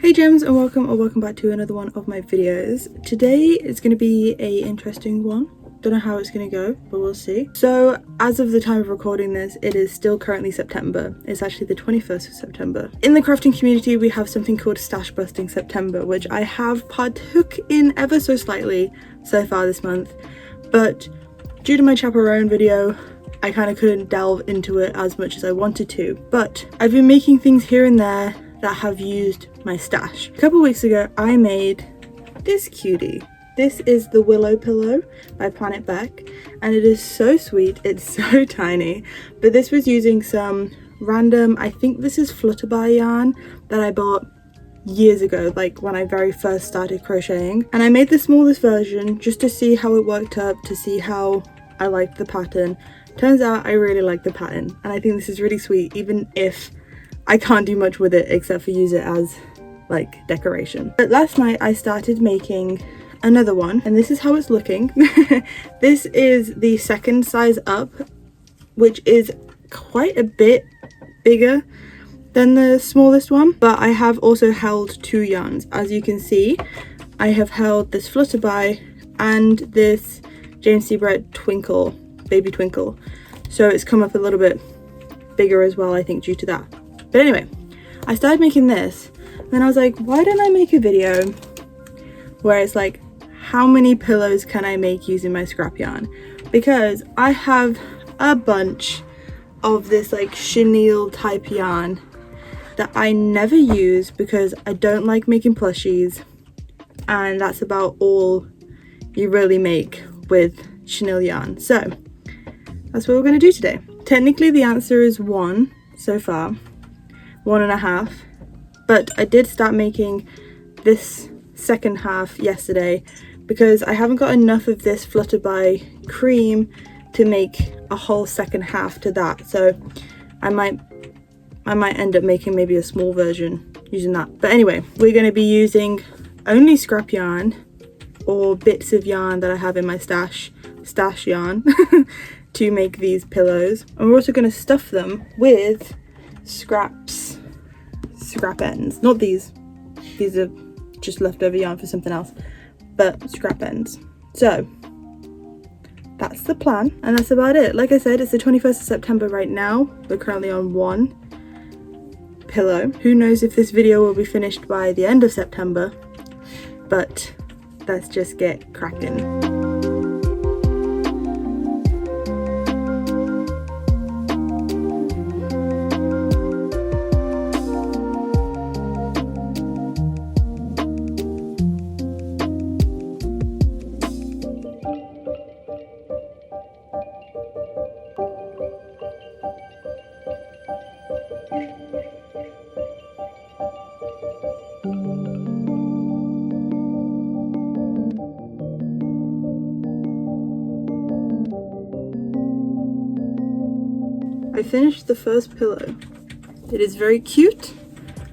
Hey gems, and welcome back to another one of my videos. Today is going to be a interesting one. Don't know how it's going to go, but we'll see. So as of the time of recording this, it is still currently September. It's actually the 21st of September. In the crafting community, we have something called Stash Busting September, which I have partook in ever so slightly so far this month, but due to my chaperone video, I kind of couldn't delve into it as much as I wanted to. But I've been making things here and there that have used my stash. A couple weeks ago I made this cutie. This is the Willow Pillow by Planet Beck, and it is so sweet. It's so tiny, but this was using some random, I think this is Flutterby yarn that I bought years ago, like when I very first started crocheting, and I made the smallest version just to see how it worked up, to see how I liked the pattern. Turns out I really like the pattern, and I think this is really sweet, even if I can't do much with it except for use it as like decoration. But last night I started making another one, and this is how it's looking. This is the second size up, which is quite a bit bigger than the smallest one, but I have also held two yarns. As you can see, I have held this Flutterby and this James C. Brett Twinkle, Baby Twinkle, so it's come up a little bit bigger as well, I think, due to that. But anyway, I started making this, and then I was like, why don't I make a video where it's like, how many pillows can I make using my scrap yarn? Because I have a bunch of this like chenille type yarn that I never use because I don't like making plushies, and that's about all you really make with chenille yarn. So that's what we're going to do today. Technically the answer is 1 so far, 1.5, but I did start making this second half yesterday because I haven't got enough of this Flutterby cream to make a whole second half to that, so I might end up making maybe a small version using that. But anyway, we're going to be using only scrap yarn or bits of yarn that I have in my stash yarn to make these pillows, and we're also going to stuff them with scrap ends. Not these are just leftover yarn for something else, but scrap ends. So that's the plan, and that's about it. Like I said, it's the 21st of September right now. We're currently on 1 pillow. Who knows if this video will be finished by the end of September, but let's just get cracking. I finished the first pillow. It is very cute.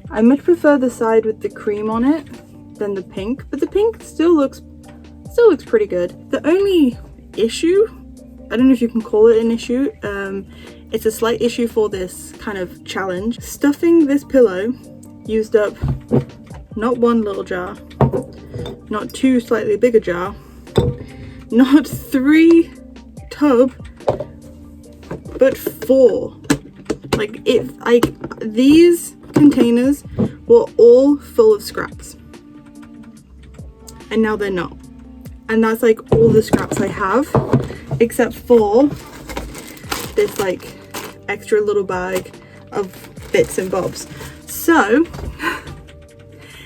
I much prefer the side with the cream on it than the pink, but the pink still looks pretty good. The only issue, I don't know if you can call it an issue, it's a slight issue for this kind of challenge. Stuffing this pillow used up not 1 little jar, not 2 slightly bigger jar, not 3 tub, but 4. Like these containers were all full of scraps, and now they're not, and that's like all the scraps I have, except for this like extra little bag of bits and bobs. So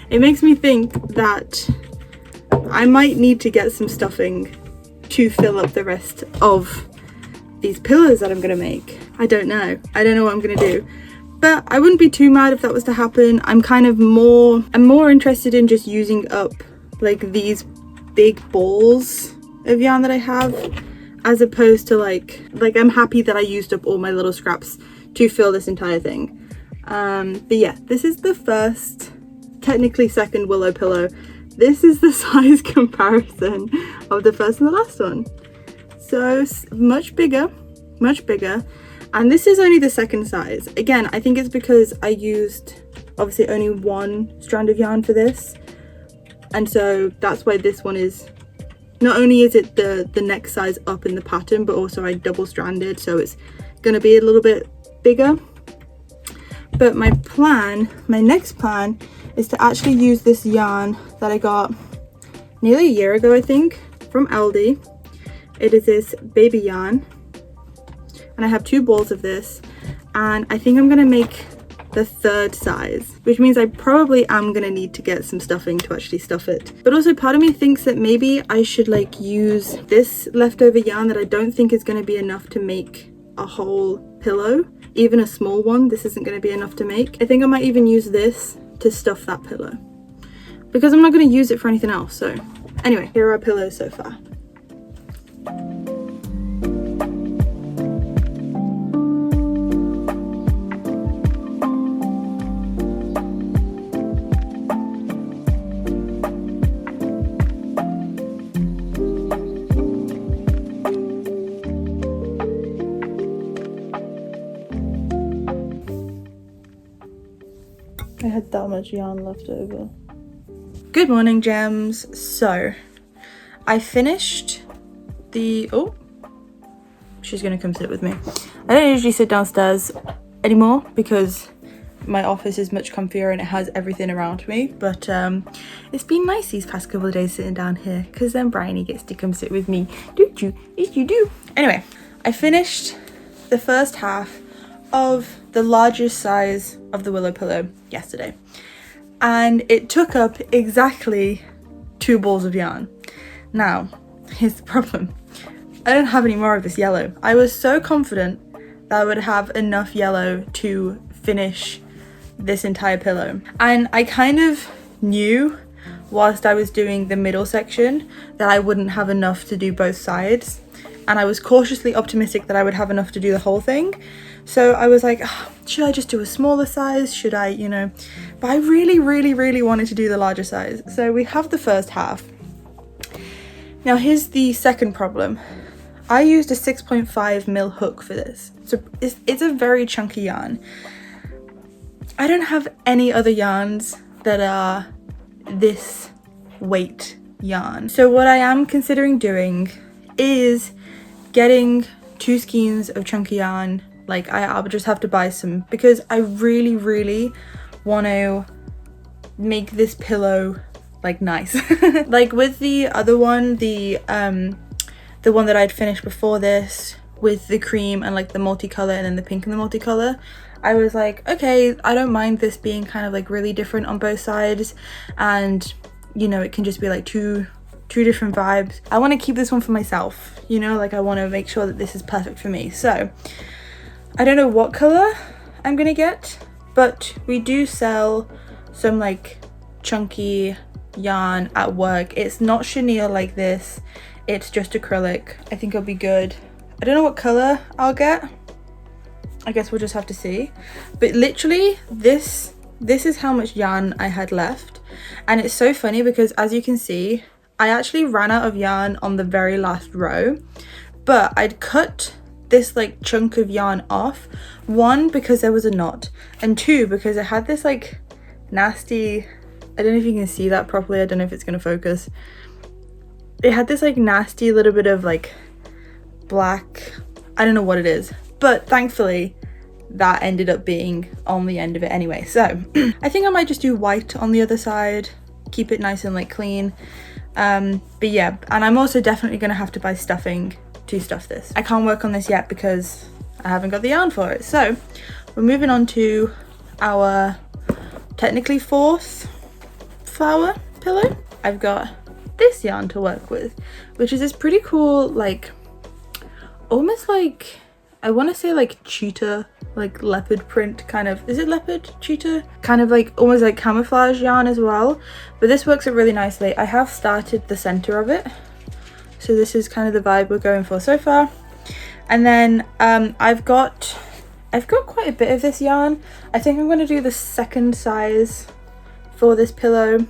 it makes me think that I might need to get some stuffing to fill up the rest of these pillows that I'm gonna make. I don't know what I'm gonna do, but I wouldn't be too mad if that was to happen. I'm more interested in just using up like these big balls of yarn that I have, as opposed to like I'm happy that I used up all my little scraps to fill this entire thing. But yeah, this is the first, technically second Willow pillow. This is the size comparison of the first and the last one. So much bigger, and this is only the second size. Again, I think it's because I used obviously only one strand of yarn for this, and so that's why this one is, not only is it the next size up in the pattern, but also I double stranded, so it's gonna be a little bit bigger. But my next plan is to actually use this yarn that I got nearly a year ago, I think, from Aldi. It is this baby yarn, and I have 2 balls of this, and I think I'm gonna make the 3rd size, which means I probably am gonna need to get some stuffing to actually stuff it. But also part of me thinks that maybe I should like use this leftover yarn that I don't think is gonna be enough to make a whole pillow. Even a small one, this isn't gonna be enough to make. I think I might even use this to stuff that pillow, because I'm not gonna use it for anything else. So anyway, here are our pillows so far. I had that much yarn left over. Good morning, gems. So I finished the, oh, she's gonna come sit with me. I don't usually sit downstairs anymore because my office is much comfier and it has everything around me, but it's been nice these past couple of days sitting down here, because then Bryony gets to come sit with me, don't you? Yes, you do. Anyway, I finished the first half of the largest size of the willow pillow yesterday, and it took up exactly 2 balls of yarn. Now here's the problem, I don't have any more of this yellow. I was so confident that I would have enough yellow to finish this entire pillow, and I kind of knew whilst I was doing the middle section that I wouldn't have enough to do both sides, and I was cautiously optimistic that I would have enough to do the whole thing. So I was like, oh, should I just do a smaller size? Should I, you know, but I really wanted to do the larger size. So we have the first half. Now here's the second problem. I used a 6.5mm hook for this. So it's a very chunky yarn. I don't have any other yarns that are this weight yarn. So what I am considering doing is getting 2 skeins of chunky yarn. Like I'll just have to buy some, because I really want to make this pillow like nice. Like with the other one, the one that I'd finished before this with the cream and like the multicolor and then the pink and the multicolor, I was like, okay, I don't mind this being kind of like really different on both sides, and you know, it can just be like two different vibes. I want to keep this one for myself, you know, like I want to make sure that this is perfect for me. So I don't know what color I'm gonna get, but we do sell some like chunky yarn at work. It's not chenille like this, it's just acrylic. I think it'll be good. I don't know what color I'll get. I guess we'll just have to see. But literally this is how much yarn I had left, and it's so funny because as you can see, I actually ran out of yarn on the very last row, but I'd cut this like chunk of yarn off, 1 because there was a knot, and 2 because it had this like nasty, I don't know if you can see that properly, I don't know if it's gonna focus, it had this like nasty little bit of like black, I don't know what it is, but thankfully that ended up being on the end of it anyway. So I think I might just do white on the other side, keep it nice and like clean. But yeah, and I'm also definitely gonna have to buy stuffing to stuff this. I can't work on this yet because I haven't got the yarn for it. So we're moving on to our technically 4th flower pillow. I've got this yarn to work with, which is this pretty cool, like almost like, I want to say like cheetah, like leopard print kind of, is it leopard, cheetah, kind of like almost like camouflage yarn as well, but this works out really nicely. I have started the center of it, so this is kind of the vibe we're going for so far. And then I've got quite a bit of this yarn. I think I'm going to do the 2nd size for this pillow.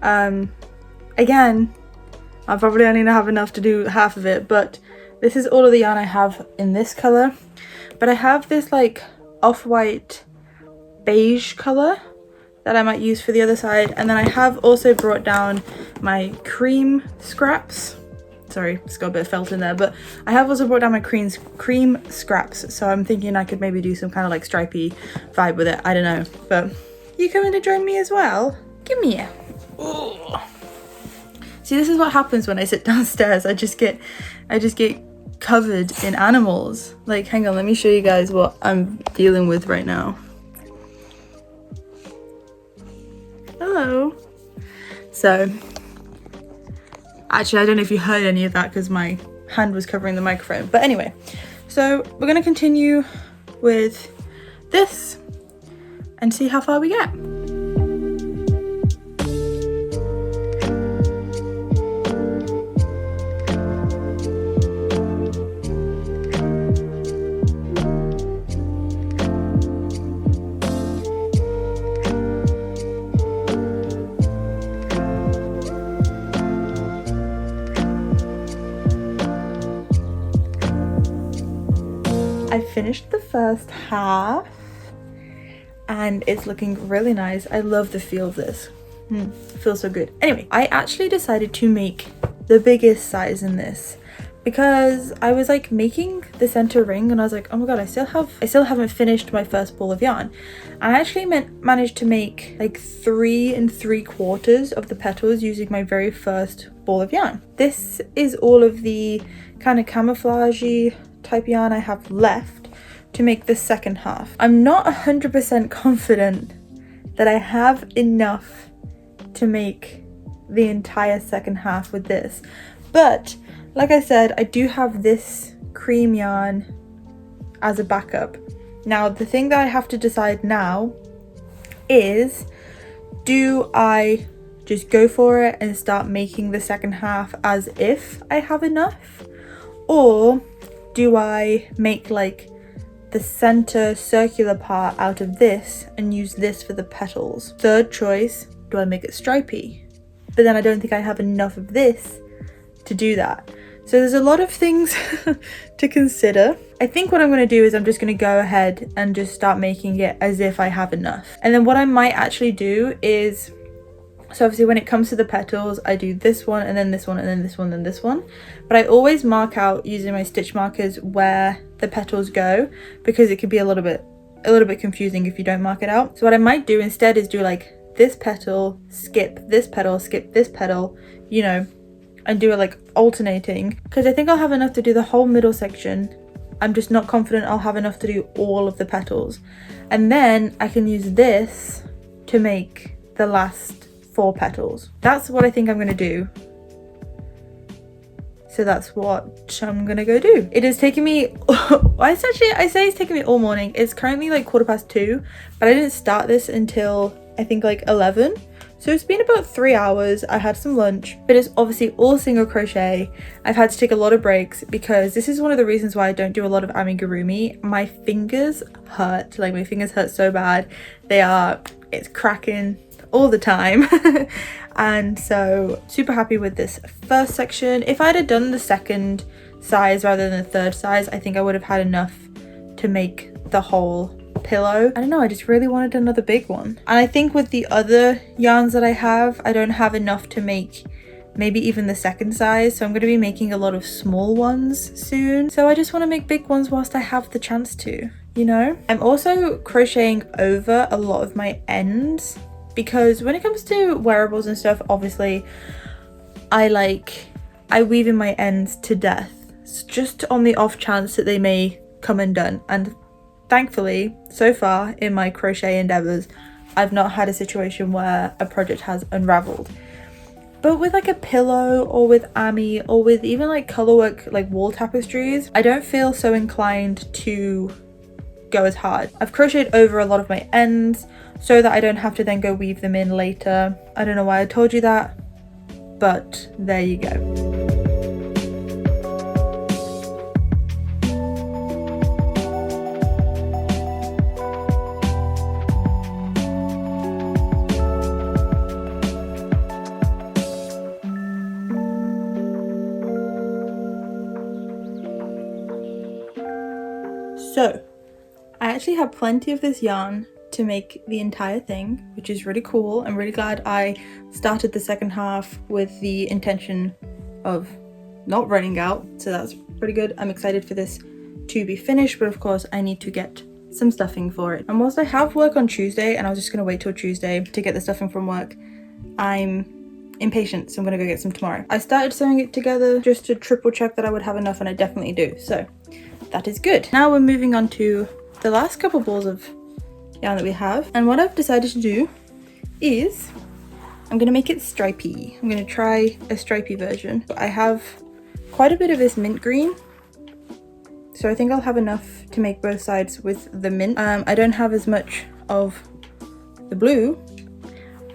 Again, I'll probably only have enough to do half of it, but this is all of the yarn I have in this color. But I have this like off-white beige color that I might use for the other side. And then I have also brought down my cream scraps. Sorry, it's got a bit of felt in there, but I have also brought down my cream scraps. So I'm thinking I could maybe do some kind of like stripy vibe with it. I don't know, but you coming to join me as well? Give me a. Ooh. See, this is what happens when I sit downstairs. I just get covered in animals. Like, hang on, let me show you guys what I'm dealing with right now. Hello. So, actually, I don't know if you heard any of that because my hand was covering the microphone. But anyway, so we're gonna continue with this and see how far we get. I finished the first half and it's looking really nice. I love the feel of this. It feels so good. Anyway, I actually decided to make the biggest size in this because I was like making the center ring and I was like, oh my god, I still haven't finished my first ball of yarn. And I actually managed to make like 3 3/4 of the petals using my very first ball of yarn. This is all of the kind of camouflagey type yarn I have left to make the second half. I'm not 100% confident that I have enough to make the entire second half with this, but like I said, I do have this cream yarn as a backup. Now the thing that I have to decide now is, do I just go for it and start making the second half as if I have enough, or do I make like the center circular part out of this and use this for the petals? Third choice, do I make it stripy? But then I don't think I have enough of this to do that. So there's a lot of things to consider. I think what I'm going to do is I'm just going to go ahead and just start making it as if I have enough. And then what I might actually do is, so obviously when it comes to the petals, I do this one and then this one and then this one and then this one. But I always mark out using my stitch markers where the petals go, because it can be a little bit confusing if you don't mark it out. So what I might do instead is do like this petal, skip this petal, you know, and do it like alternating, because I think I'll have enough to do the whole middle section. I'm just not confident I'll have enough to do all of the petals. And then I can use this to make the last 4 petals. That's what I think I'm gonna do. So that's what I'm gonna go do. It is taking me, I say it's taking me all morning. It's currently like 2:15, but I didn't start this until I think like 11. So it's been about 3 hours. I had some lunch, but it's obviously all single crochet. I've had to take a lot of breaks because this is one of the reasons why I don't do a lot of amigurumi. My fingers hurt, like my fingers hurt so bad. It's cracking all the time. And so super happy with this first section. If I'd have done the second size rather than the third size, I think I would have had enough to make the whole pillow. I don't know, I just really wanted another big one. And I think with the other yarns that I have, I don't have enough to make maybe even the second size, so I'm going to be making a lot of small ones soon. So I just want to make big ones whilst I have the chance to, you know? I'm also crocheting over a lot of my ends, because when it comes to wearables and stuff, obviously I weave in my ends to death, just on the off chance that they may come undone. And thankfully, so far in my crochet endeavors, I've not had a situation where a project has unraveled. But with like a pillow or with ami or with even like colorwork, like wall tapestries, I don't feel so inclined to go as hard. I've crocheted over a lot of my ends so that I don't have to then go weave them in later. I don't know why I told you that, but there you go. So I actually have plenty of this yarn to make the entire thing, which is really cool. I'm really glad I started the second half with the intention of not running out, so that's pretty good. I'm excited for this to be finished, but of course I need to get some stuffing for it. And whilst I have work on Tuesday, and I was just gonna wait till Tuesday to get the stuffing from work, I'm impatient, so I'm gonna go get some tomorrow. I started sewing it together just to triple check that I would have enough, and I definitely do, so that is good. Now we're moving on to the last couple balls of yarn that we have, and what I've decided to do is I'm gonna make it stripy. I'm gonna try a stripy version. I have quite a bit of this mint green, so I think I'll have enough to make both sides with the mint. I don't have as much of the blue,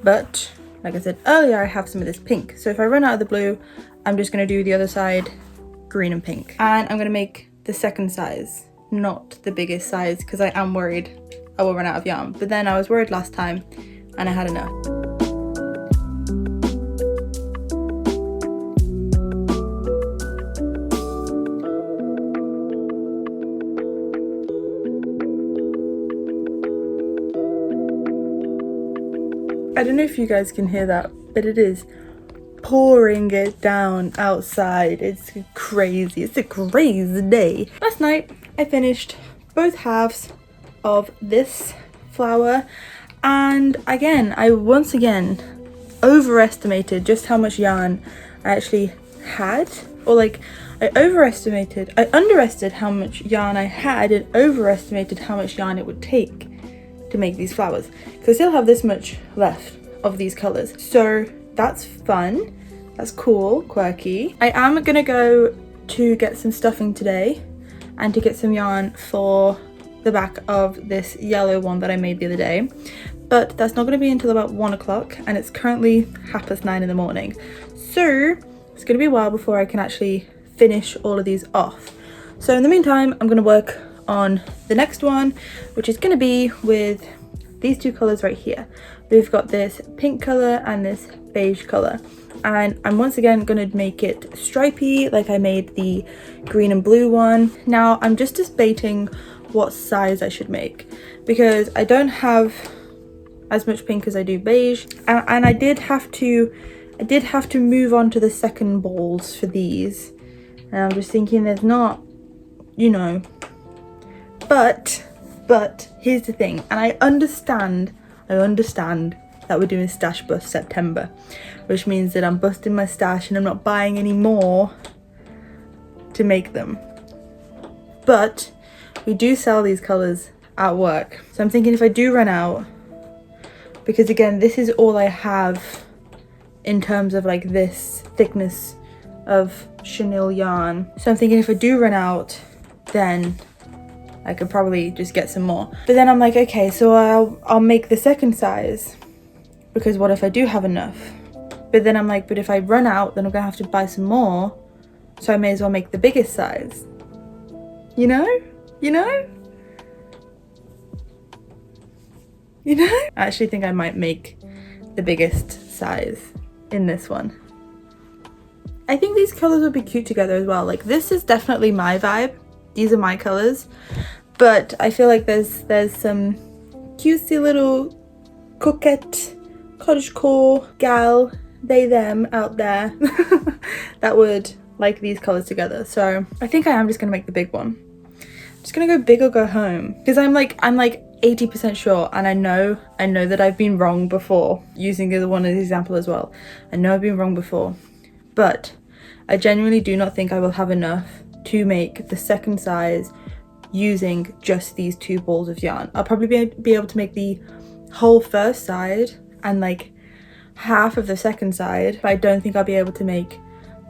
but like I said earlier, I have some of this pink. So if I run out of the blue, I'm just gonna do the other side green and pink. And I'm gonna make the second size, not the biggest size, because I am worried I will run out of yarn. But then I was worried last time and I had enough. I don't know if you guys can hear that, but it is pouring it down outside. It's crazy. It's a crazy day. Last night I finished both halves of this flower, and again I once again overestimated just how much yarn I actually had, or like I underestimated how much yarn I had and overestimated how much yarn it would take to make these flowers, because I still have this much left of these colors. So that's fun, that's cool, quirky. I am gonna go to get some stuffing today and to get some yarn for the back of this yellow one that I made the other day, but that's not gonna be until about 1 o'clock, and it's currently 9:30 in the morning, so it's gonna be a while before I can actually finish all of these off. So in the meantime, I'm gonna work on the next one, which is going to be with these two colors right here. We've got this pink color and this beige color, and I'm once again going to make it stripy like I made the green and blue one. Now I'm just debating what size I should make, because I don't have as much pink as I do beige, and I did have to move on to the second balls for these, and I'm just thinking there's not, you know. But here's the thing, and I understand that we're doing stash bust September, which means that I'm busting my stash and I'm not buying any more to make them. But we do sell these colors at work, so I'm thinking if I do run out, because again this is all I have in terms of like this thickness of chenille yarn, so I'm thinking if I do run out, then I could probably just get some more. But then I'm like, okay, so I'll make the second size, because what if I do have enough? But then I'm like, but if I run out, then I'm gonna have to buy some more, so I may as well make the biggest size. You know? I actually think I might make the biggest size in this one. I think these colors would be cute together as well. Like, this is definitely my vibe. These are my colors, but I feel like there's some cutesy little coquette cottagecore gal, they them out there that would like these colors together. So I think I am just gonna make the big one. I'm just gonna go big or go home, because I'm like 80% sure, and I know that I've been wrong before, using the one as an example as well. I know I've been wrong before, but I genuinely do not think I will have enough to make the second size using just these two balls of yarn. I'll probably be able to make the whole first side and like half of the second side, but I don't think I'll be able to make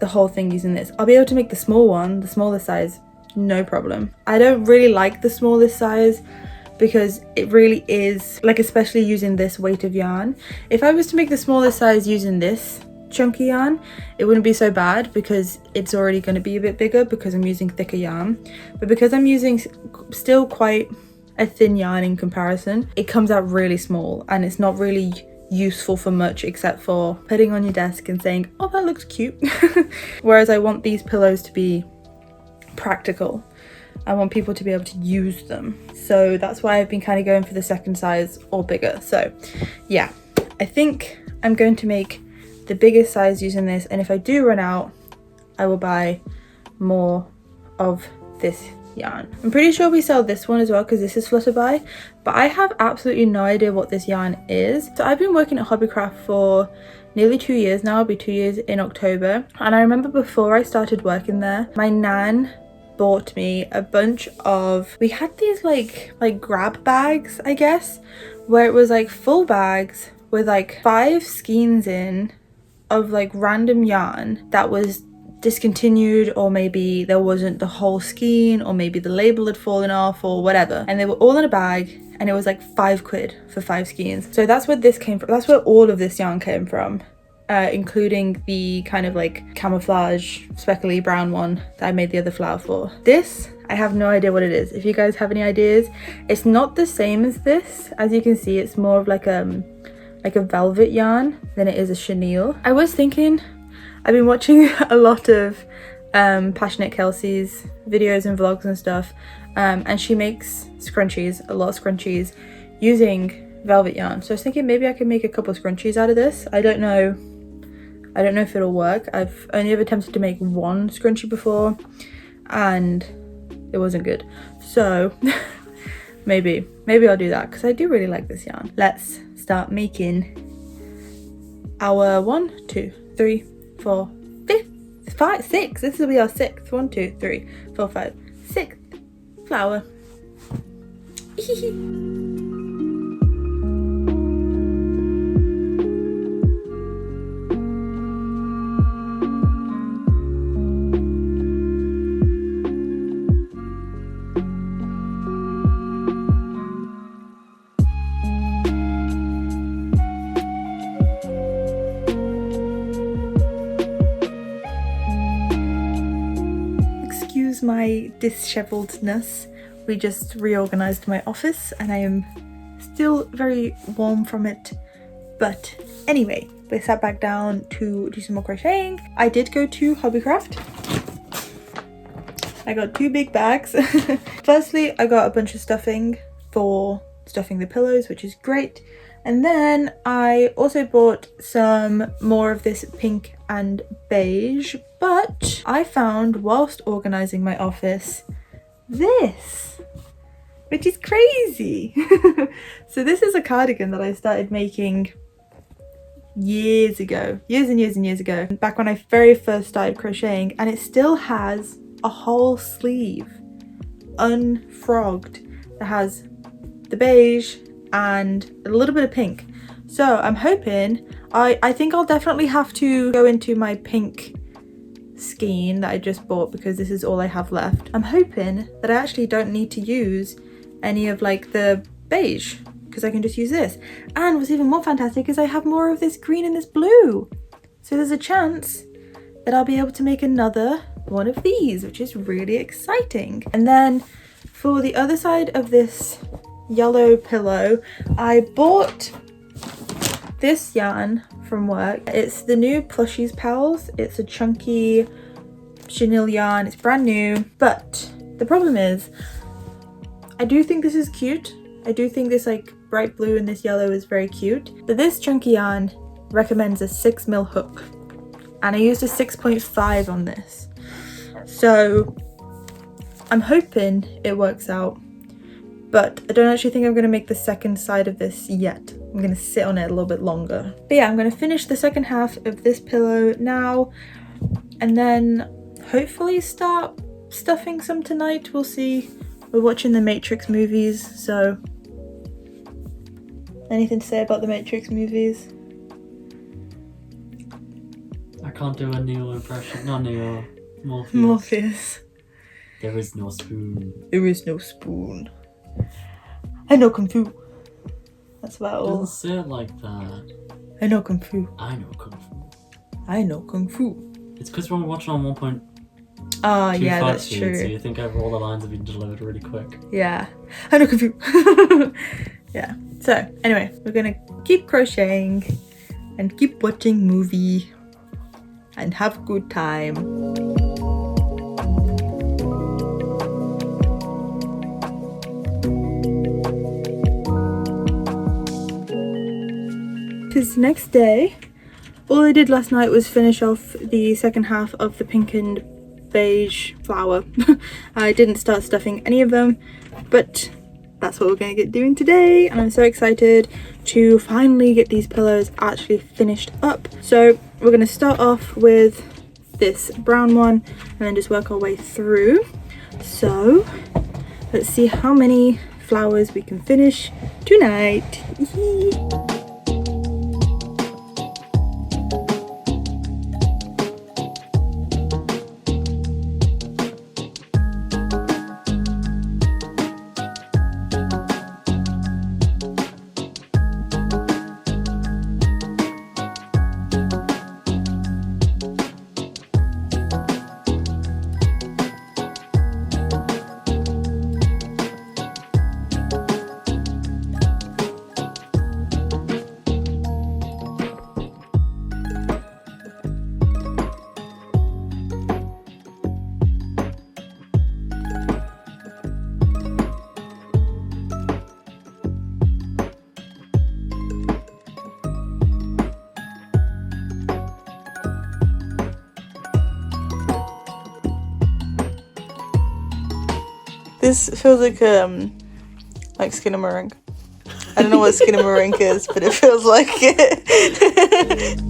the whole thing using this. I'll be able to make the small one, the smaller size, no problem. I don't really like the smallest size because it really is like, especially using this weight of yarn. If I was to make the smallest size using this chunky yarn, it wouldn't be so bad because it's already going to be a bit bigger because I'm using thicker yarn. But because I'm using still quite a thin yarn in comparison, it comes out really small and it's not really useful for much except for putting on your desk and saying, oh, that looks cute. Whereas I want these pillows to be practical. I want people to be able to use them. So that's why I've been kind of going for the second size or bigger. So yeah, I think I'm going to make the biggest size using this, and if I do run out, I will buy more of this yarn. I'm pretty sure we sell this one as well because this is Flutterby, but I have absolutely no idea what this yarn is. So I've been working at Hobbycraft for nearly 2 years now. It'll be 2 years in October, and I remember before I started working there, my nan bought me a bunch of, we had these like grab bags, I guess, where it was like full bags with like 5 skeins in of like random yarn that was discontinued, or maybe there wasn't the whole skein, or maybe the label had fallen off or whatever, and they were all in a bag, and it was like £5 for 5 skeins. So that's where this came from. That's where all of this yarn came from, including the kind of like camouflage speckly brown one that I made the other flower for. This, I have no idea what it is. If you guys have any ideas, it's not the same as this. As you can see, it's more of like a velvet yarn than it is a chenille. I was thinking, I've been watching a lot of Passionate Kelsey's videos and vlogs and stuff, and she makes scrunchies, a lot of scrunchies, using velvet yarn. So I was thinking maybe I could make a couple scrunchies out of this. I don't know if it'll work. I've only ever attempted to make one scrunchie before and it wasn't good. So maybe I'll do that because I do really like this yarn. Let's start making our 1, 2, 3, 4, 5, 6. This will be our 6th. 1, 2, 3, 4, 5, 6th flower. My disheveledness. We just reorganized my office and I am still very warm from it, but anyway, we sat back down to do some more crocheting. I did go to Hobbycraft. I got 2 big bags. Firstly, I got a bunch of stuffing for stuffing the pillows, which is great, and then I also bought some more of this pink and beige, but I found whilst organizing my office this, which is crazy. So this is a cardigan that I started making years ago, years and years ago, back when I very first started crocheting, and it still has a whole sleeve unfrogged that has the beige and a little bit of pink. So I'm hoping, I think I'll definitely have to go into my pink skein that I just bought because this is all I have left. I'm hoping that I actually don't need to use any of like the beige because I can just use this. And what's even more fantastic is I have more of this green and this blue. So there's a chance that I'll be able to make another one of these, which is really exciting. And then for the other side of this yellow pillow, I bought this yarn from work. It's the new Plushies Pals. It's a chunky chenille yarn. It's brand new, but the problem is I do think this is cute. I do think this like bright blue and this yellow is very cute, but this chunky yarn recommends a 6mm hook and I used a 6.5 on this, so I'm hoping it works out. But I don't actually think I'm going to make the second side of this yet. I'm going to sit on it a little bit longer. But yeah, I'm going to finish the second half of this pillow now. And then hopefully start stuffing some tonight. We'll see. We're watching the Matrix movies, so... Anything to say about the Matrix movies? I can't do a Neo impression. Not Neo. Morpheus. Morpheus. There is no spoon. There is no spoon. I know Kung Fu. That's about all. Don't say it like that. I know Kung Fu. I know Kung Fu. I know Kung Fu. It's because we're watching on 1.25 yeah, that's speed, true. so you think all the lines have been delivered really quick. Yeah. I know Kung Fu. Yeah. So, anyway, we're gonna keep crocheting and keep watching movie and have a good time. It's the next day. All I did last night was finish off the second half of the pink and beige flower. I didn't start stuffing any of them, but that's what we're going to get doing today, and I'm so excited to finally get these pillows actually finished up. So we're going to start off with this brown one and then just work our way through. So let's see how many flowers we can finish tonight. This feels like Skinamarink. I don't know what Skinamarink is, but it feels like it.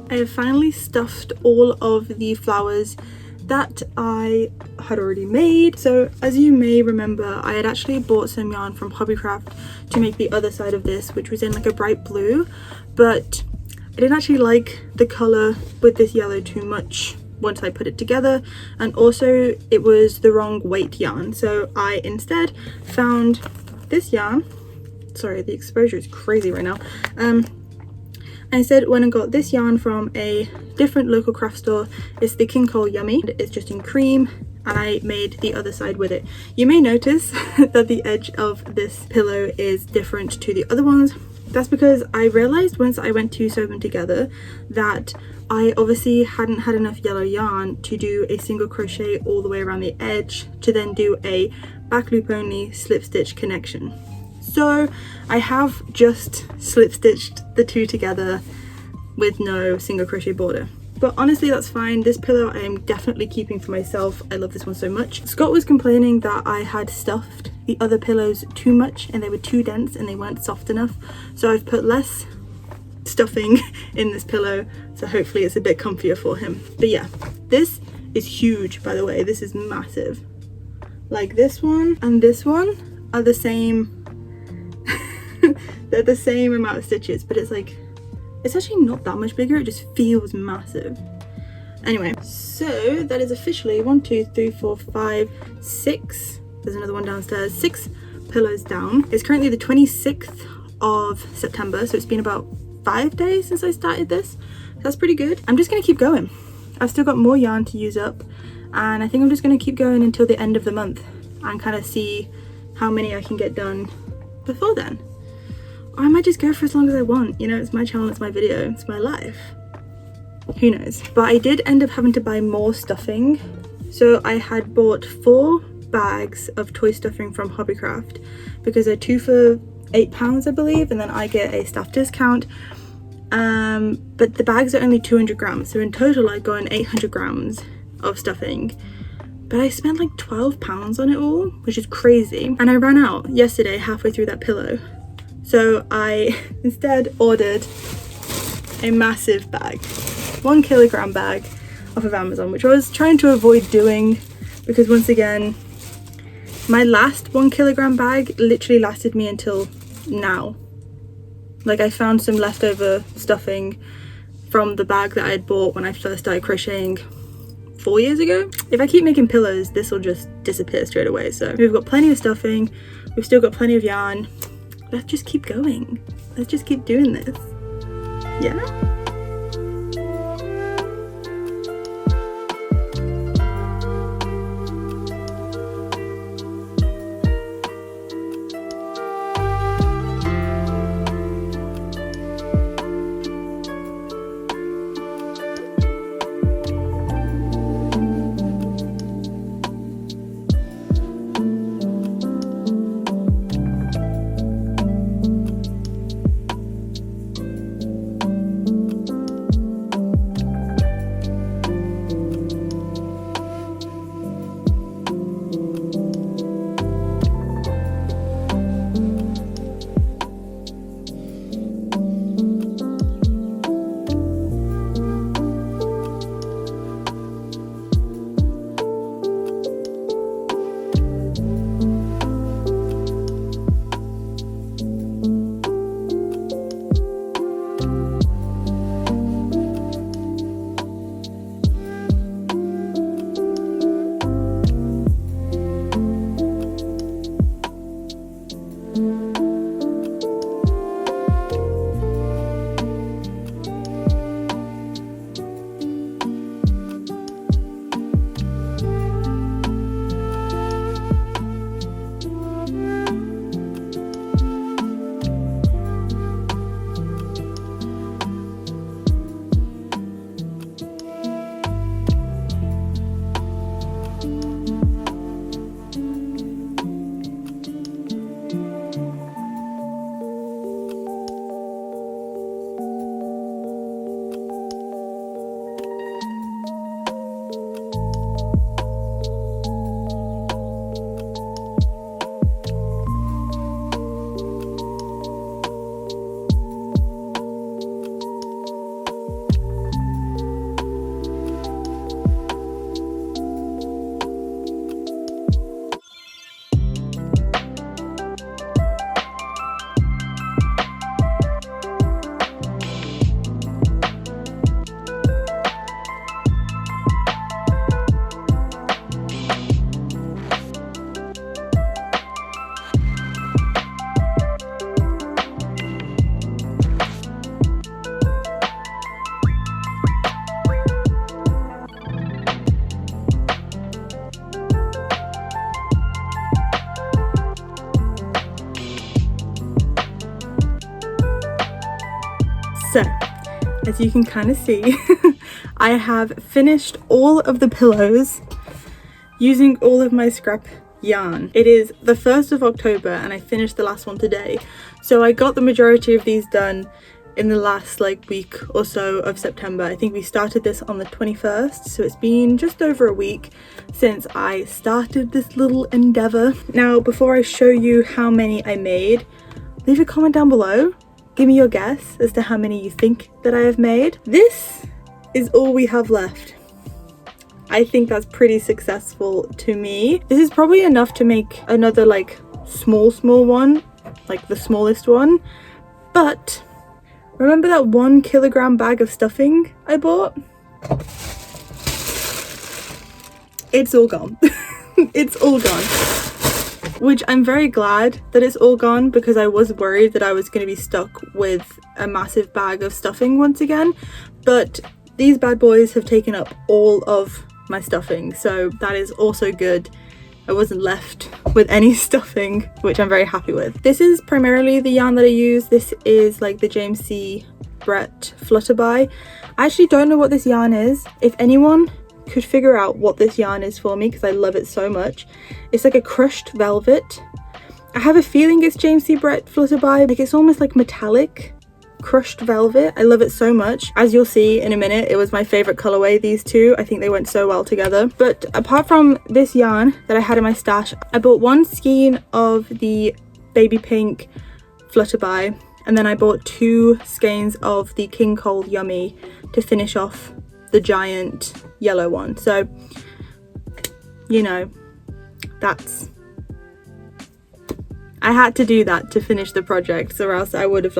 I have finally stuffed all of the flowers that I had already made. So as you may remember, I had actually bought some yarn from Hobbycraft to make the other side of this, which was in like a bright blue, but I didn't actually like the colour with this yellow too much once I put it together, and also it was the wrong weight yarn. So I instead found this yarn. Sorry, the exposure is crazy right now. I instead went and got this yarn from a different local craft store. It's the King Cole Yummy. It's just in cream, and I made the other side with it. You may notice that the edge of this pillow is different to the other ones. That's because I realized once I went to sew them together that I obviously hadn't had enough yellow yarn to do a single crochet all the way around the edge to then do a back loop only slip stitch connection. So I have just slip stitched the two together with no single crochet border. But honestly, that's fine. This pillow I am definitely keeping for myself. I love this one so much. Scott was complaining that I had stuffed the other pillows too much and they were too dense and they weren't soft enough. So I've put less stuffing in this pillow, so hopefully it's a bit comfier for him. But yeah, this is huge, by the way. This is massive. Like this one and this one are the same. They're the same amount of stitches, but it's like, it's actually not that much bigger. It just feels massive. Anyway, so that is officially 1, 2, 3, 4, 5, 6. There's another one downstairs. 6 pillows down. It's currently the 26th of September, so it's been about 5 days since I started this. That's pretty good. I'm just gonna keep going. I've still got more yarn to use up, and I think I'm just gonna keep going until the end of the month and kind of see how many I can get done before then. Or I might just go for as long as I want. You know, it's my channel, it's my video, it's my life. Who knows? But I did end up having to buy more stuffing. So I had bought 4 bags of toy stuffing from Hobbycraft because they're 2 for £8, I believe, and then I get a staff discount. But the bags are only 200 grams, so in total I got 800 grams of stuffing. But I spent like £12 on it all, which is crazy. And I ran out yesterday halfway through that pillow. So I instead ordered a massive bag, 1 kilogram bag off of Amazon, which I was trying to avoid doing because once again, my last 1 kilogram bag literally lasted me until now. Like I found some leftover stuffing from the bag that I had bought when I first started crocheting 4 years ago. If I keep making pillows, this will just disappear straight away. So we've got plenty of stuffing, we've still got plenty of yarn. Let's just keep going. Let's just keep doing this. Yeah. So, as you can kind of see, I have finished all of the pillows using all of my scrap yarn. It is the 1st of October and I finished the last one today. So I got the majority of these done in the last week or so of September. I think we started this on the 21st, so it's been just over a week since I started this little endeavor. Now, before I show you how many I made, leave a comment down below. Give me your guess as to how many you think that I have made. This is all we have left. I think that's pretty successful to me. This is probably enough to make another small one, the smallest one. But remember that 1 kilogram bag of stuffing I bought? It's all gone. It's all gone. Which I'm very glad that it's all gone, because I was worried that I was going to be stuck with a massive bag of stuffing once again. But these bad boys have taken up all of my stuffing, so that is also good. I wasn't left with any stuffing, which I'm very happy with. This is primarily the yarn that I use. This is the James C. Brett Flutterby. I actually don't know what this yarn is. If anyone could figure out what this yarn is for me, because I love it so much. It's like a crushed velvet. I have a feeling it's James C. Brett Flutterby. It's almost like metallic crushed velvet. I love it so much. As you'll see in a minute, it was my favorite colorway, these two. I think they went so well together. But apart from this yarn that I had in my stash, I bought 1 skein of the baby pink Flutterby, and then I bought 2 skeins of the King Cole Yummy to finish off the giant yellow one. So, you know, I had to do that to finish the project, or else I would have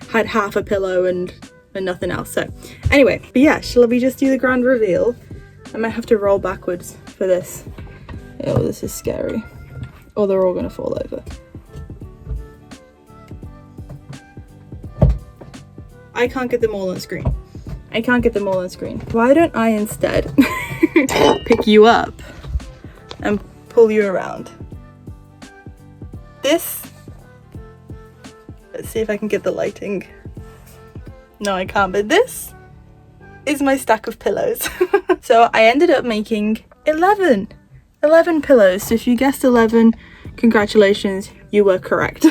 had half a pillow and nothing else. So anyway, but yeah, shall we just do the grand reveal I might have to roll backwards for this. Oh, this is scary. Or they're all gonna fall over. I can't get them all on screen. I can't get them all on screen. Why don't I instead pick you up and pull you around? This, let's see if I can get the lighting. No, I can't, but this is my stack of pillows. So I ended up making 11 pillows. So if you guessed 11, congratulations, you were correct.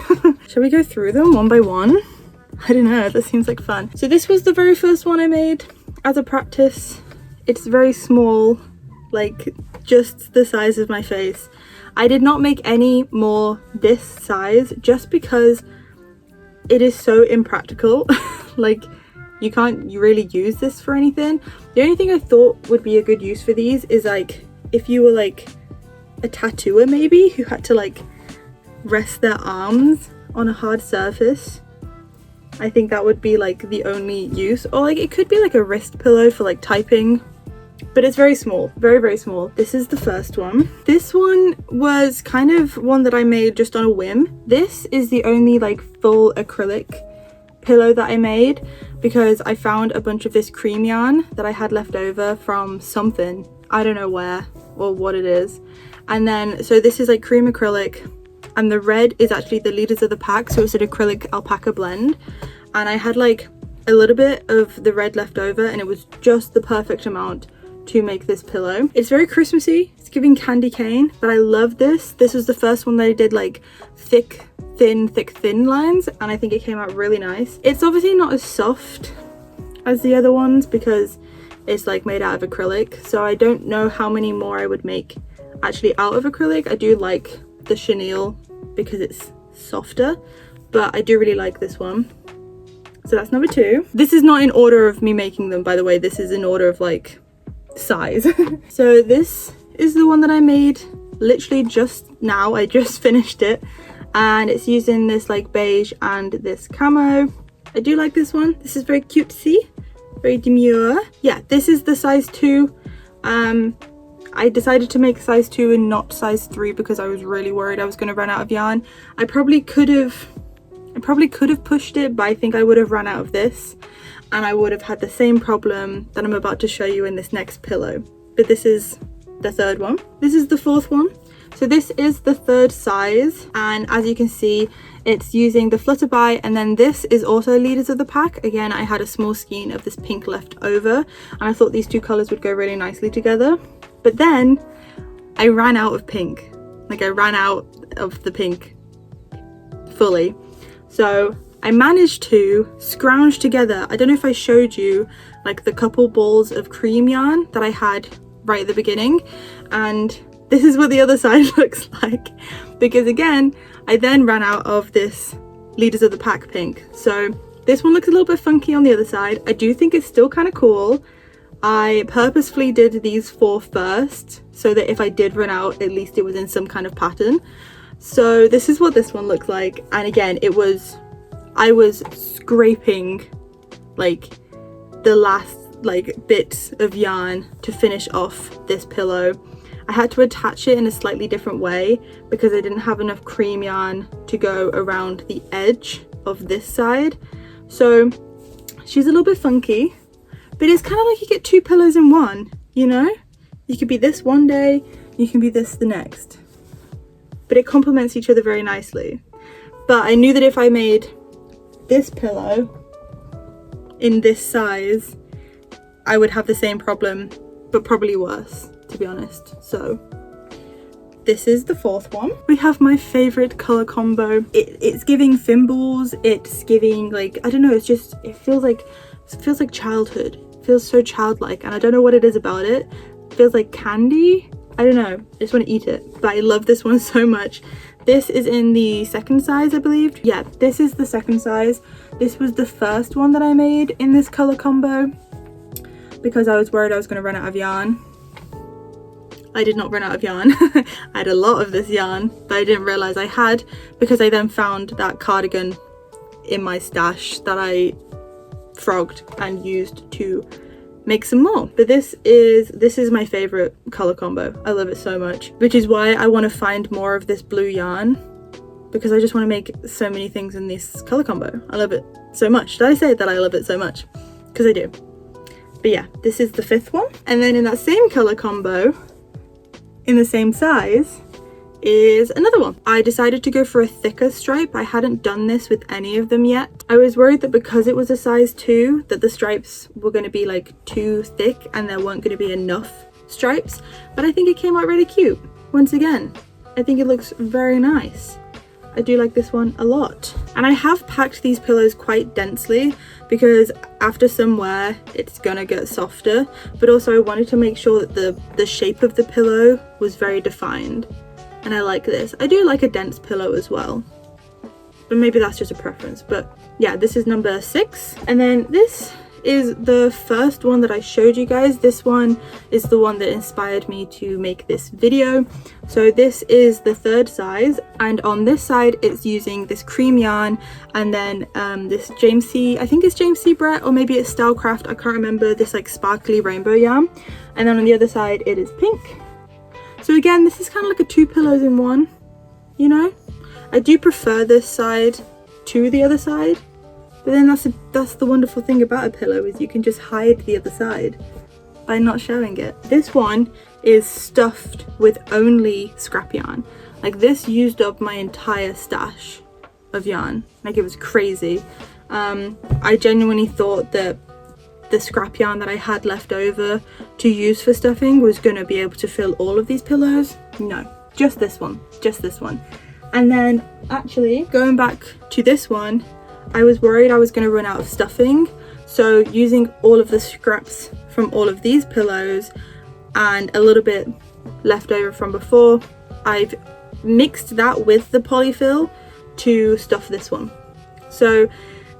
Shall we go through them one by one? I don't know, that seems like fun. So this was the very first one I made as a practice. It's very small, like just the size of my face. I did not make any more this size just because it is so impractical. Like you can't really use this for anything. The only thing I thought would be a good use for these is like if you were like a tattooer maybe who had to like rest their arms on a hard surface. I think that would be like the only use, or like it could be like a wrist pillow for like typing, but it's very small, very, very small. This is the first one. This one was kind of one that I made just on a whim. This is the only like full acrylic pillow that I made because I found a bunch of this cream yarn that I had left over from something. I don't know where or what it is. And then, so this is like cream acrylic, and the red is actually the leaders of the pack, so it's an acrylic alpaca blend. And I had like a little bit of the red left over and it was just the perfect amount to make this pillow. It's very Christmassy, it's giving candy cane, but I love this. This was the first one that I did like thick, thin lines, and I think it came out really nice. It's obviously not as soft as the other ones because it's like made out of acrylic, so I don't know how many more I would make actually out of acrylic. I do like the chenille because it's softer, but I do really like this one. So that's number 2. This is not in order of me making them, by the way. This is in order of like size. So this is the one that I made literally just now. I just finished it, and it's using this like beige and this camo. I do like this one. This is very cutesy, very demure. Yeah, this is the size 2. I decided to make size 2 and not size 3 because I was really worried I was going to run out of yarn. I probably could have pushed it, but I think I would have run out of this and I would have had the same problem that I'm about to show you in this next pillow. But this is the third one. This is the fourth one. So this is the third size, and as you can see, it's using the Flutterby, and then this is also leaders of the pack. Again, I had a small skein of this pink left over, and I thought these two colors would go really nicely together. But then I ran out of pink. Like I ran out of the pink fully. So I managed to scrounge together, I don't know if I showed you like the couple balls of cream yarn that I had right at the beginning, and this is what the other side looks like, because again I then ran out of this leaders of the pack pink. So this one looks a little bit funky on the other side. I do think it's still kind of cool. I purposefully did these 4 first so that if I did run out, at least it was in some kind of pattern. So this is what this one looks like, and again I was scraping like the last like bits of yarn to finish off this pillow. I had to attach it in a slightly different way because I didn't have enough cream yarn to go around the edge of this side. So she's a little bit funky, but it's kind of like you get 2 pillows in one, you know? You could be this one day, you can be this the next. But it complements each other very nicely. But I knew that if I made this pillow in this size, I would have the same problem, but probably worse, to be honest. So this is the 4th one. We have my favorite color combo. It's giving thimbles, it's giving like, I don't know, it's just, it feels like childhood. It feels so childlike, and I don't know what it is about it. It feels like candy. I don't know, I just want to eat it. But I love this one so much. This is in the 2nd size, I believe. Yeah, this is the 2nd size. This was the first one that I made in this color combo because I was worried I was going to run out of yarn. I did not run out of yarn. I had a lot of this yarn that I didn't realize I had because I then found that cardigan in my stash that I frogged and used to make some more. But this is my favorite color combo. I love it so much, which is why I want to find more of this blue yarn, because I just want to make so many things in this color combo. I love it so much. Did I say that I love it so much? Because I do. But yeah, this is the 5th one. And then in that same color combo, in the same size, is another one. I decided to go for a thicker stripe. I hadn't done this with any of them yet. I was worried that because it was a size 2 that the stripes were going to be like too thick and there weren't going to be enough stripes, but I think it came out really cute. Once again, I think it looks very nice. I do like this one a lot. And I have packed these pillows quite densely because after some wear it's gonna get softer, but also I wanted to make sure that the shape of the pillow was very defined. And I like this. I do like a dense pillow as well, but maybe that's just a preference. But yeah, this is number 6. And then this is the first one that I showed you guys. This one is the one that inspired me to make this video. So this is the 3rd size, and on this side it's using this cream yarn and then this James C, I think it's James C. Brett, or maybe it's Stylecraft, I can't remember, this like sparkly rainbow yarn. And then on the other side it is pink. So again, this is kind of like a 2 pillows in one, you know? I do prefer this side to the other side, but then that's the wonderful thing about a pillow, is you can just hide the other side by not showing it. This one is stuffed with only scrap yarn. Like, this used up my entire stash of yarn. Like, it was crazy. I genuinely thought that the scrap yarn that I had left over to use for stuffing was going to be able to fill all of these pillows. No, just this one, just this one. And then actually going back to this one, I was worried I was going to run out of stuffing, so using all of the scraps from all of these pillows and a little bit left over from before, I've mixed that with the polyfill to stuff this one. So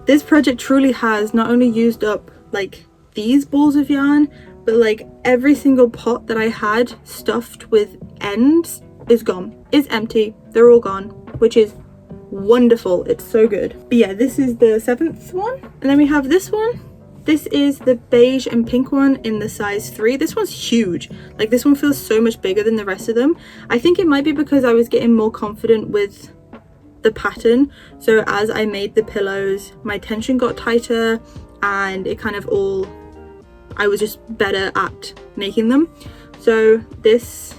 this project truly has not only used up like these balls of yarn, but like every single pot that I had stuffed with ends is gone. It's empty. They're all gone, which is wonderful. It's so good. But yeah, this is the 7th one. And then we have this one. This is the beige and pink one in the size 3. This one's huge. Like, this one feels so much bigger than the rest of them. I think it might be because I was getting more confident with the pattern. So as I made the pillows, my tension got tighter and it kind of all, I was just better at making them. So this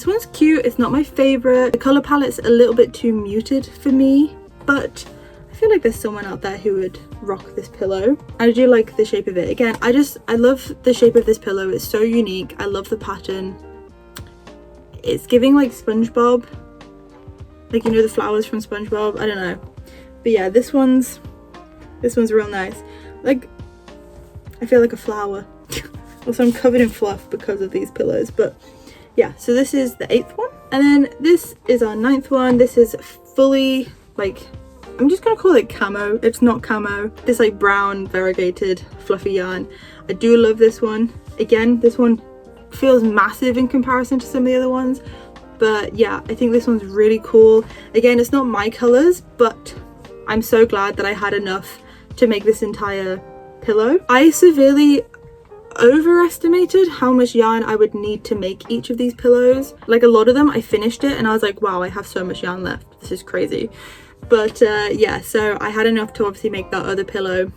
one's cute. It's not my favorite. The color palette's a little bit too muted for me, but I feel like there's someone out there who would rock this pillow. I do like the shape of it. Again, I love the shape of this pillow. It's so unique. I love the pattern. It's giving like SpongeBob, like, you know, the flowers from SpongeBob. I don't know, but yeah, this one's real nice. Like, I feel like a flower. Also, I'm covered in fluff because of these pillows, but yeah, so this is the 8th one. And then this is our 9th one. This is fully, like, I'm just gonna call it camo. It's not camo. This like brown variegated fluffy yarn. I do love this one. Again, this one feels massive in comparison to some of the other ones, but yeah, I think this one's really cool. Again, it's not my colors, but I'm so glad that I had enough to make this entire pillow. I severely overestimated how much yarn I would need to make each of these pillows. Like, a lot of them I finished it and I was like, wow, I have so much yarn left, this is crazy. But yeah, so I had enough to obviously make that other pillow.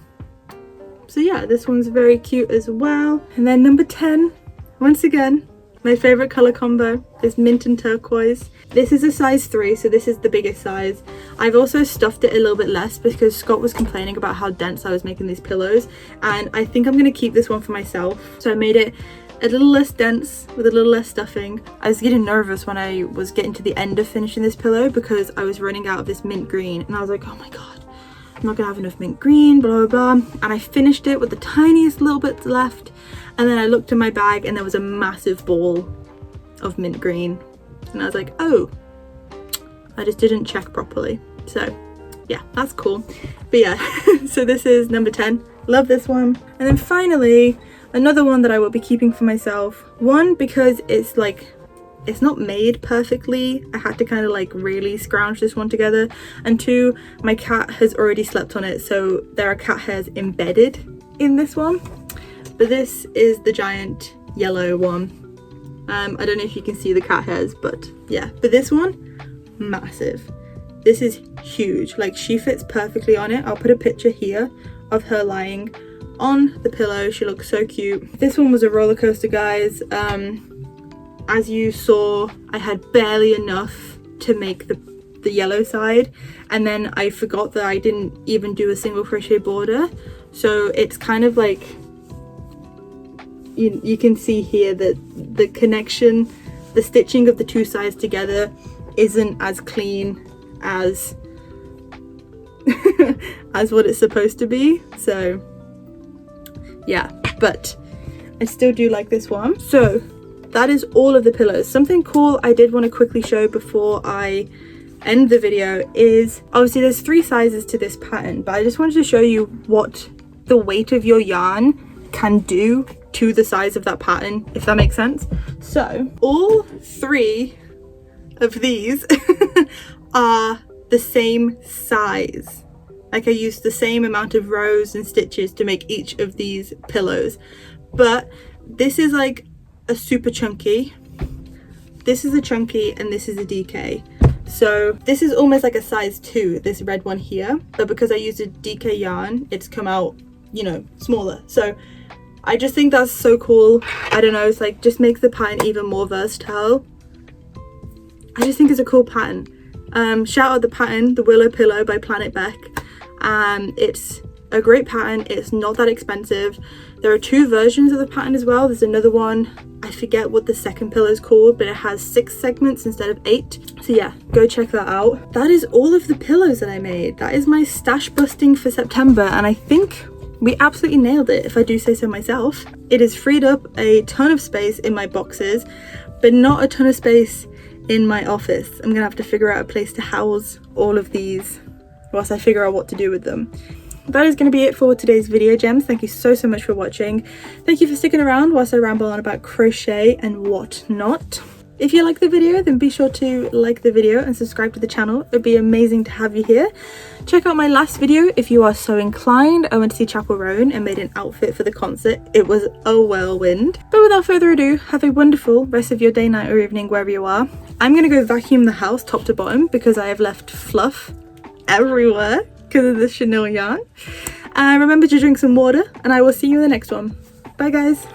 So yeah, this one's very cute as well. And then number 10, once again, my favorite color combo is mint and turquoise. This is a size 3, so this is the biggest size. I've also stuffed it a little bit less because Scott was complaining about how dense I was making these pillows, and I think I'm going to keep this one for myself. So I made it a little less dense with a little less stuffing. I was getting nervous when I was getting to the end of finishing this pillow because I was running out of this mint green, and I was like, oh my god, I'm not gonna have enough mint green, blah blah blah. And I finished it with the tiniest little bits left, and then I looked in my bag and there was a massive ball of mint green, and I was like, oh, I just didn't check properly. So yeah, that's cool. But yeah, so this is number 10. Love this one. And then finally, another one that I will be keeping for myself. One, because it's like, it's not made perfectly. I had to kind of like really scrounge this one together. And 2, my cat has already slept on it, so there are cat hairs embedded in this one. but this is the giant yellow one. I don't know if you can see the cat hairs, but yeah, but this one, massive. This is huge, like she fits perfectly on it. I'll put a picture here of her lying on the pillow. She looks so cute. This one was a roller coaster, guys. As you saw, I had barely enough to make the yellow side, and then I forgot that I didn't even do a single crochet border, so it's kind of like you can see here that the connection, the stitching of the two sides together isn't as clean as as what it's supposed to be. So yeah, but I still do like this one. So that is all of the pillows. Something cool I did want to quickly show before I end the video is, obviously there's 3 sizes to this pattern, but I just wanted to show you what the weight of your yarn can do to the size of that pattern, if that makes sense. So all 3 of these are the same size. Like I used the same amount of rows and stitches to make each of these pillows, but this is like a super chunky, this is a chunky, and this is a DK. So this is almost like a size 2, this red one here, but because I used a DK yarn, it's come out, you know, smaller. So I just think that's so cool. I don't know, it's like just makes the pattern even more versatile. I just think it's a cool pattern. Shout out the pattern, the Willow Pillow by Planet Beck. It's a great pattern. It's not that expensive. There are 2 versions of the pattern as well. There's another one, I forget what the second pillow is called, but it has 6 segments instead of 8. So yeah, go check that out. That is all of the pillows that I made. That is my stash busting for September, and I think we absolutely nailed it, if I do say so myself. It has freed up a ton of space in my boxes, but not a ton of space in my office. I'm gonna have to figure out a place to house all of these whilst I figure out what to do with them. That is going to be it for today's video, gems. Thank you so much for watching. Thank you for sticking around whilst I ramble on about crochet and whatnot. If you like the video, then be sure to like the video and subscribe to the channel. It'd be amazing to have you here. Check out my last video if you are so inclined. I went to see Chapel Roan and made an outfit for the concert. It was a whirlwind. But without further ado, have a wonderful rest of your day, night or evening wherever you are. I'm going to go vacuum the house top to bottom because I have left fluff everywhere because of the chenille yarn. Remember to drink some water, and I will see you in the next one. Bye guys.